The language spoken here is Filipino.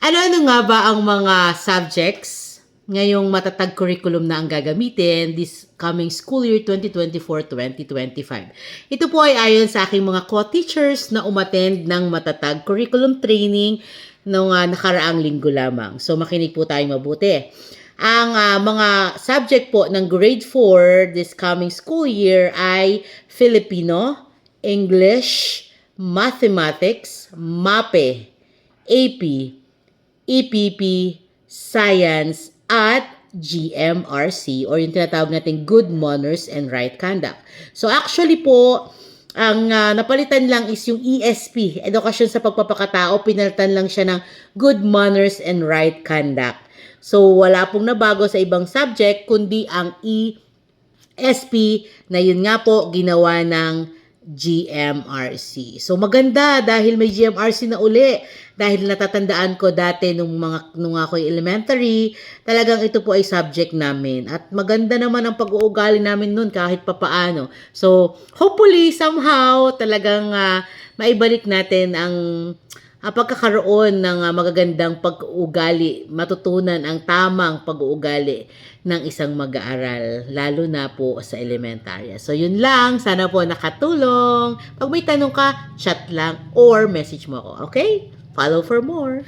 Ano nga ba ang mga subjects ngayong matatag curriculum na ang gagamitin this coming school year 2024-2025? Ito po ay ayon sa aking mga co-teachers na umattend ng matatag curriculum training noong nakaraang linggo lamang. So makinig po tayong mabuti. Ang mga subject po ng grade 4 this coming school year ay Filipino, English, Mathematics, MAPE, AP, EPP, Science, at GMRC or yung tinatawag nating Good Manners and Right Conduct. So actually po, ang napalitan lang is yung ESP, Edukasyon sa Pagpapakatao, pinalitan lang siya ng Good Manners and Right Conduct. So wala pong nabago sa ibang subject, kundi ang ESP na yun nga po ginawa ng GMRC. So maganda dahil may GMRC na uli. Dahil natatandaan ko dati nung ako elementary, talagang ito po ay subject namin. At maganda naman ang pag-uugali namin nun kahit papaano. So hopefully somehow talagang maibalik natin ang pagkakaroon ng magagandang pag-uugali, matutunan ang tamang pag-uugali ng isang mag-aaral, lalo na po sa elementarya. So yun lang, sana po nakatulong. Pag may tanong ka, chat lang or message mo ako, okay? Follow for more.